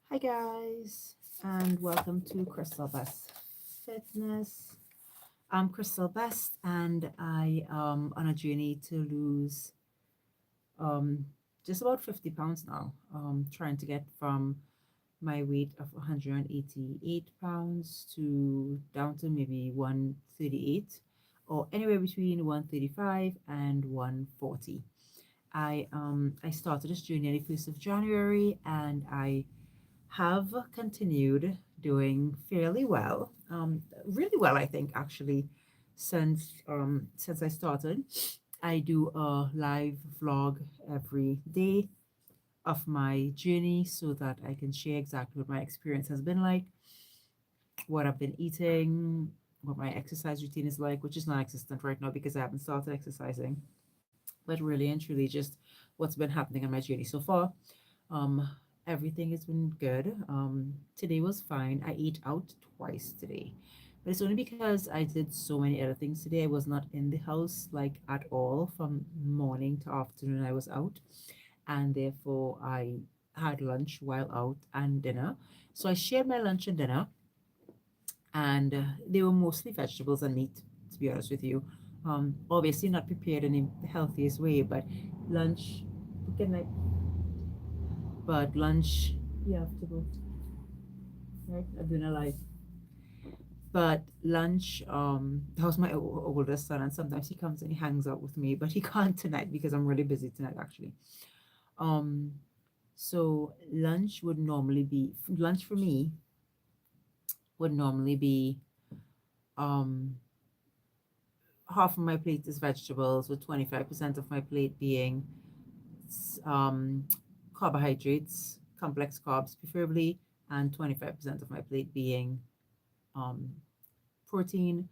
Hi guys, and welcome to Crystal Best Fitness. I'm Crystal Best, and I am on a journey to lose um, just about 50 pounds now. Trying to get from my weight of 188 pounds to down to maybe 138, or anywhere between 135 and 140. I started this journey on the 1st of January, and I have continued doing fairly well, really well, I think, actually, since I started. I do a live vlog every day of my journey so that I can share exactly what my experience has been like, what I've been eating, what my exercise routine is like, which is non-existent right now because I haven't started exercising, but really and truly just what's been happening on my journey so far. Um, Everything has been good. Today was fine. I ate out twice today, but it's only because I did so many other things today. I was not in the house like at all from morning to afternoon. I was out, and therefore I had lunch while out and dinner. So I shared my lunch and dinner, and they were mostly vegetables and meat, to be honest with you. Obviously not prepared in the healthiest way, but lunch. Good night. But lunch, you have to go, right? I'm doing a live. But lunch, that was my oldest son, and sometimes he comes and he hangs out with me, but he can't tonight because I'm really busy tonight, actually. Um, so lunch for me would normally be um half of my plate is vegetables, with 25% of my plate being um carbohydrates, complex carbs preferably, and 25% of my plate being um protein.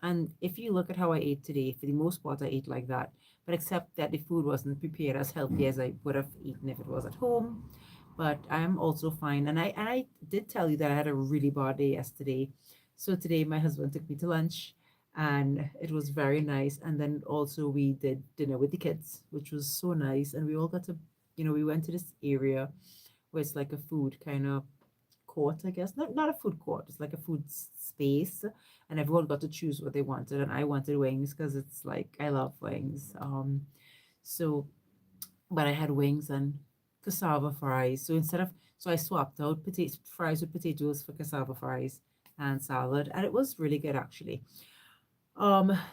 And if you look at how I ate today, for the most part, I ate like that. But except that the food wasn't prepared as healthy as I would have eaten if it was at home. But I'm also fine. And I did tell you that I had a really bad day yesterday. So today my husband took me to lunch, and it was very nice. And then also we did dinner with the kids, which was so nice. And we all got to, we went to this area where it's like a food kind of court, I guess. Not a food court. It's like a food space, and everyone got to choose what they wanted. And I wanted wings because it's like I love wings. So but I had wings and cassava fries. So I swapped out potato fries with potatoes for cassava fries and salad, and it was really good actually.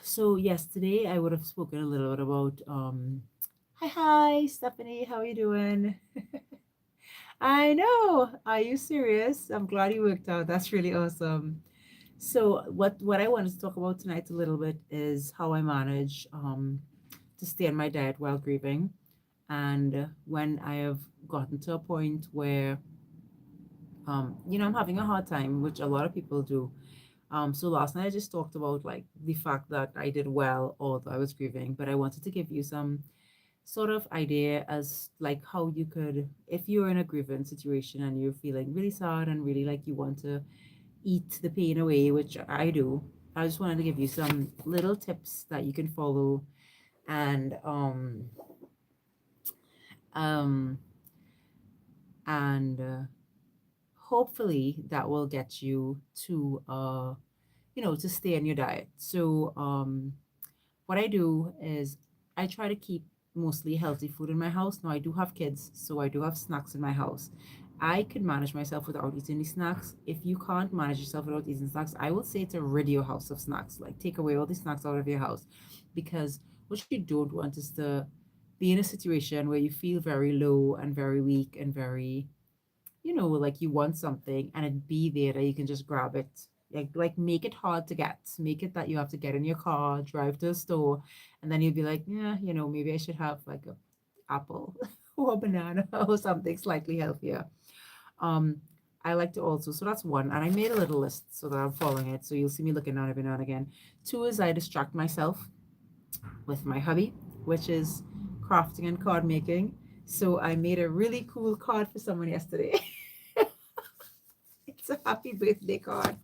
So yesterday I would have spoken a little bit about hi Stephanie, how are you doing? I know. Are you serious? I'm glad you worked out. That's really awesome. So what I wanted to talk about tonight a little bit is how I manage to stay on my diet while grieving, and when I have gotten to a point where I'm having a hard time, which a lot of people do. So last night I just talked about like the fact that I did well although I was grieving, but I wanted to give you some sort of idea as like how you could, if you're in a grieving situation and you're feeling really sad and really like you want to eat the pain away, which I do. I just wanted to give you some little tips that you can follow, and um and hopefully that will get you to to stay on your diet. So what I do is I try to keep mostly healthy food in my house. Now I do have kids, so I do have snacks in my house. I could manage myself without eating any snacks. If you can't manage yourself without eating snacks, I would say to rid your house of snacks. Like take away all the snacks out of your house, because what you don't want is to be in a situation where you feel very low and very weak and very, like you want something and it be there that you can just grab it. Like make it hard to get. Make it that you have to get in your car, drive to a store, and then you'll be like, yeah, maybe I should have like a apple or a banana or something slightly healthier. Um, I like to also, so that's one, and I made a little list so that I'm following it. So you'll see me looking down every now and again. Two is I distract myself with my hobby, which is crafting and card making. So I made a really cool card for someone yesterday. It's a happy birthday card.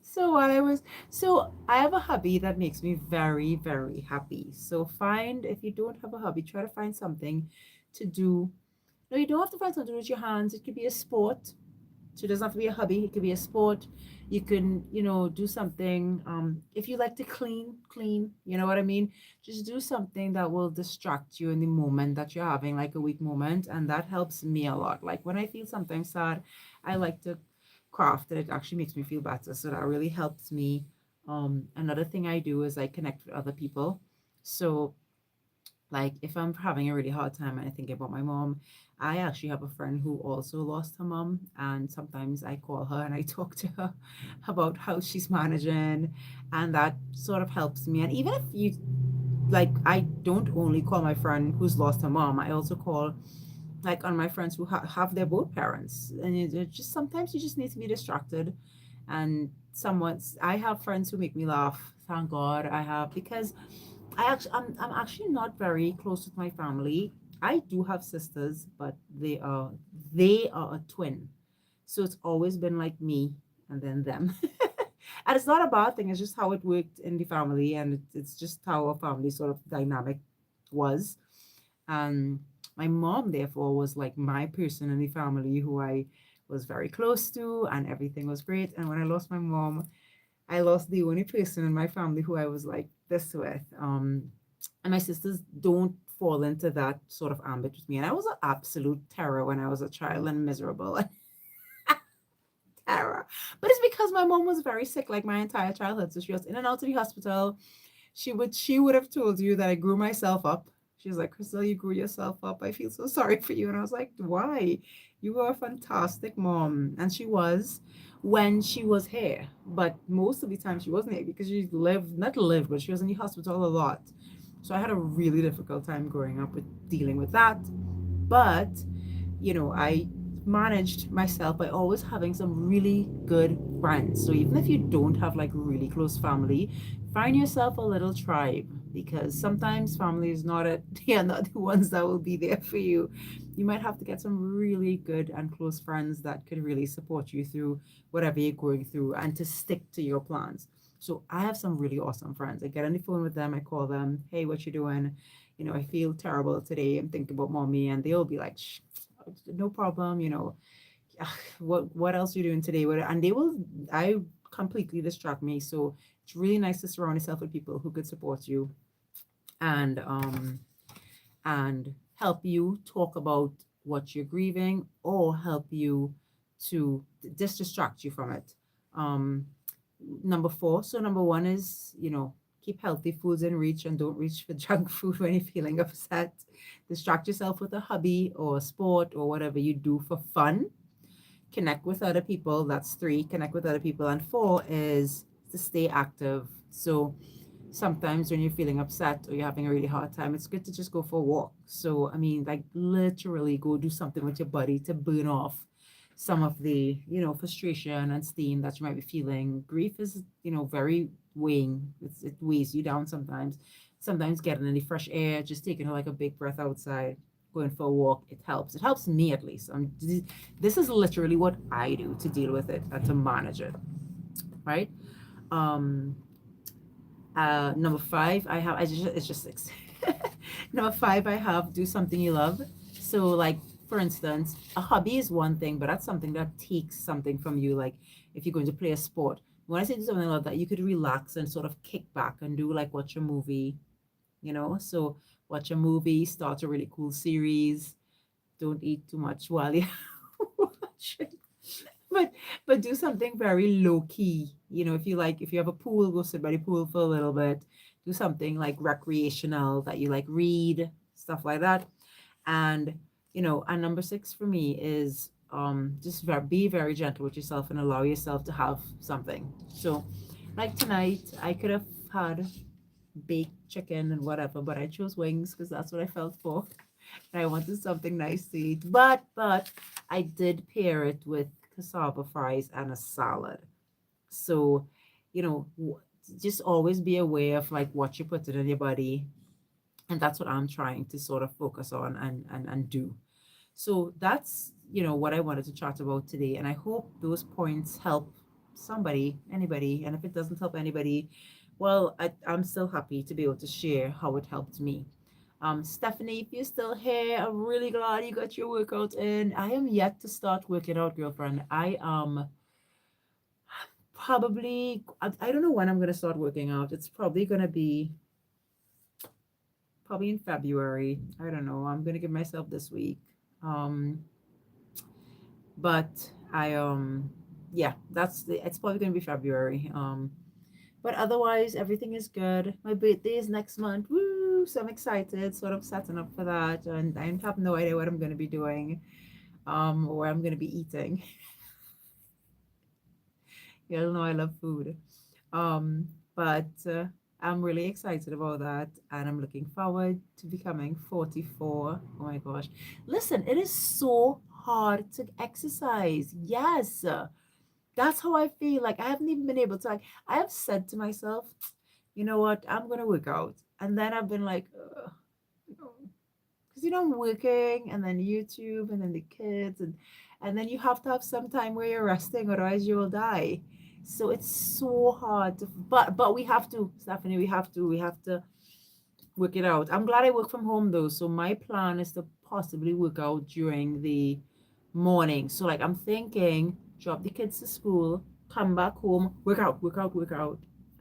So while I was, so I have a hobby that makes me very, very happy. So find, if you don't have a hobby, try to find something to do No, you don't have to find something with your hands. It could be a sport. So it doesn't have to be a hobby. It could be a sport. You can, do something. If you like to clean, you know what I mean? Just do something that will distract you in the moment that you're having, like a weak moment. And that helps me a lot. Like when I feel sometimes sad, I like to craft and it actually makes me feel better. So that really helps me. Another thing I do is I connect with other people. So like if I'm having a really hard time and I think about my mom, I actually have a friend who also lost her mom, and sometimes I call her and I talk to her about how she's managing, and that sort of helps me. And even if you like, I don't only call my friend who's lost her mom, I also call like on my friends who have their both parents, and just sometimes you just need to be distracted. And someone's I have friends who make me laugh. Thank God I have, because I'm actually not very close with my family. I do have sisters, but they are a twin. So it's always been like me and then them. And it's not a bad thing, it's just how it worked in the family, and it's just how our family sort of dynamic was. And my mom therefore was like my person in the family who I was very close to, and everything was great. And when I lost my mom, I lost the only person in my family who I was like this with. And my sisters don't fall into that sort of ambit with me. And I was an absolute terror when I was a child, and miserable and terror. But it's because my mom was very sick like my entire childhood. So she was in and out of the hospital. She would have told you that I grew myself up. She was like, Crystal, you grew yourself up. I feel so sorry for you. And I was like, why? You were a fantastic mom. And she was when she was here. But most of the time she wasn't here because she lived, not lived, but she was in the hospital a lot. So I had a really difficult time growing up with dealing with that. But I managed myself by always having some really good friends. So even if you don't have like really close family, find yourself a little tribe, because sometimes family is not a they are not the ones that will be there for you. You might have to get some really good and close friends that could really support you through whatever you're going through and to stick to your plans. So I have some really awesome friends. I get on the phone with them, I call them, hey, what you doing? I feel terrible today. I'm thinking about mommy, and they'll be like, Shh, no problem. What else are you doing today? And I completely distract me. So it's really nice to surround yourself with people who could support you and help you talk about what you're grieving, or help you to just distract you from it. Um, number four. So number one is, keep healthy foods in reach and don't reach for junk food when you're feeling upset. Distract yourself with a hobby or a sport or whatever you do for fun. Connect with other people. That's three. Connect with other people. And four is to stay active. So sometimes when you're feeling upset or you're having a really hard time, it's good to just go for a walk. So, I mean, like literally go do something with your body to burn off some of the, frustration and steam that you might be feeling. Grief is, very weighing. It weighs you down sometimes. Sometimes getting in the fresh air, just taking like a big breath outside, going for a walk, it helps. It helps me at least. This is literally what I do to deal with it and to manage it, right? Um, Number five, it's just six. Number five, I have do something you love. So, like for instance, a hobby is one thing, but that's something that takes something from you. Like if you're going to play a sport, when I say do something like that, you could relax and sort of kick back and do like watch a movie. So watch a movie, start a really cool series. Don't eat too much while you're watching, but do something very low key. If you have a pool, go sit by the pool for a little bit. Do something like recreational that you like, read stuff like that. And number six for me is just be very gentle with yourself and allow yourself to have something. So like tonight I could have had baked chicken and whatever, but I chose wings because that's what I felt for. And I wanted something nice to eat. But I did pair it with cassava fries and a salad. So, you know, just always be aware of like what you put in your body. And that's what I'm trying to sort of focus on and do. So that's, what I wanted to chat about today. And I hope those points help somebody, anybody. And if it doesn't help anybody, well, I'm still happy to be able to share how it helped me. Stephanie, if you're still here, I'm really glad you got your workout in. I am yet to start working out, girlfriend. I probably I don't know when I'm gonna start working out. It's probably gonna be probably in February. I don't know. I'm gonna give myself this week. Um, but yeah, it's probably gonna be February. But otherwise everything is good. My birthday is next month. Woo! So I'm excited, sort of setting up for that, and I have no idea what I'm gonna be doing, or where I'm gonna be eating. You all know I love food. But I'm really excited about that, and I'm looking forward to becoming 44. Oh my gosh. Listen, it is so hard to exercise. Yes. That's how I feel. Like I haven't even been able to like I have said to myself, you know what, I'm gonna work out. And then I've been like, because I'm working and then YouTube and then the kids and then you have to have some time where you're resting, otherwise you will die. So it's so hard to, but we have to, Stephanie, we have to work it out. I'm glad I work from home though. So my plan is to possibly work out during the morning. So like I'm thinking, drop the kids to school, come back home, work out,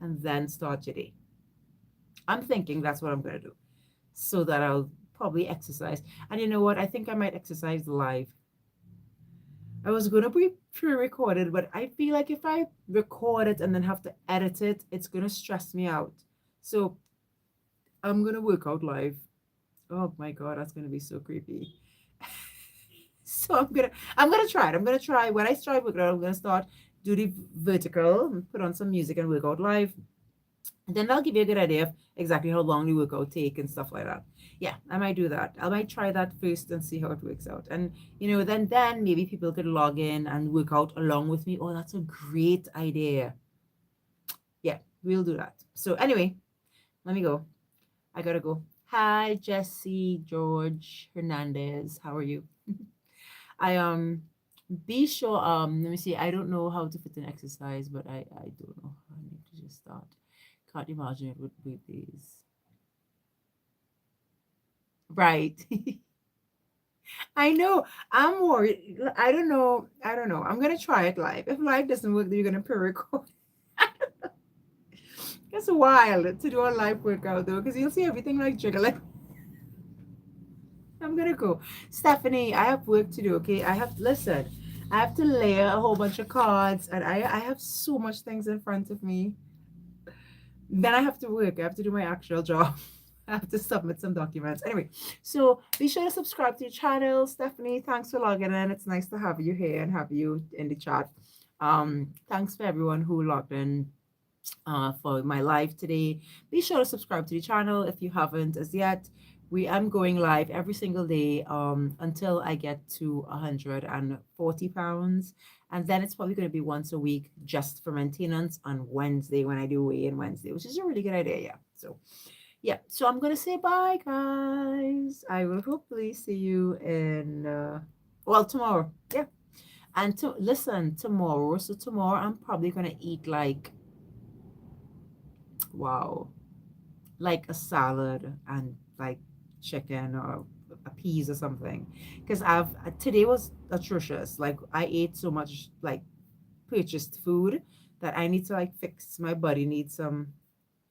and then start your day. I'm thinking that's what I'm gonna do. So that I'll probably exercise. And you know what? I think I might exercise live. I was gonna be pre-recorded, but I feel like if I record it and then have to edit it, it's gonna stress me out. So I'm gonna work out live. Oh my god, that's gonna be so creepy. So I'm gonna try it. I'm gonna try when I start working out, I'm gonna start do the vertical, put on some music and work out live. And then that'll give you a good idea of exactly how long the workout take and stuff like that. Yeah, I might do that. I might try that first and see how it works out. And then maybe people could log in and work out along with me. Oh, that's a great idea. Yeah, we'll do that. So anyway, let me go. I gotta go. Hi, Jesse, George, Hernandez. How are you? I be sure let me see. I don't know how to fit an exercise, but I don't know. I need to just start. Can't imagine it would be these. Right. I know. I'm worried. I don't know. I don't know. I'm gonna try it live. If live doesn't work, then you're gonna pre-record. It's wild to do a live workout though, because you'll see everything like jiggling. I'm gonna go. Stephanie, I have work to do, okay? Listen, I have to layer a whole bunch of cards and I have so much things in front of me. Then I have to work. I have to do my actual job. I have to submit some documents. Anyway, so be sure to subscribe to the channel. Stephanie, thanks for logging in. It's nice to have you here and have you in the chat. Thanks for everyone who logged in for my live today. Be sure to subscribe to the channel if you haven't as yet. We am going live every single day until I get to 140 pounds. And then it's probably going to be once a week just for maintenance on Wednesday when I do weigh in Wednesday, which is a really good idea. Yeah. So, yeah. So I'm going to say bye, guys. I will hopefully see you in, well, tomorrow. Yeah. And to listen, tomorrow. So, tomorrow I'm probably going to eat like, wow, like a salad and like chicken or a peas or something because I've today was atrocious. Like I ate so much like purchased food that I need to like fix. My body needs some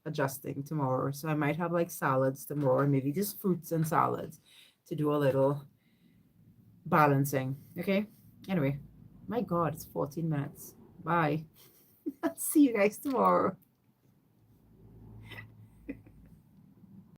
adjusting tomorrow, so I might have like salads tomorrow, maybe just fruits and salads to do a little balancing. Okay, anyway, my god, it's 14 minutes. Bye. See you guys tomorrow.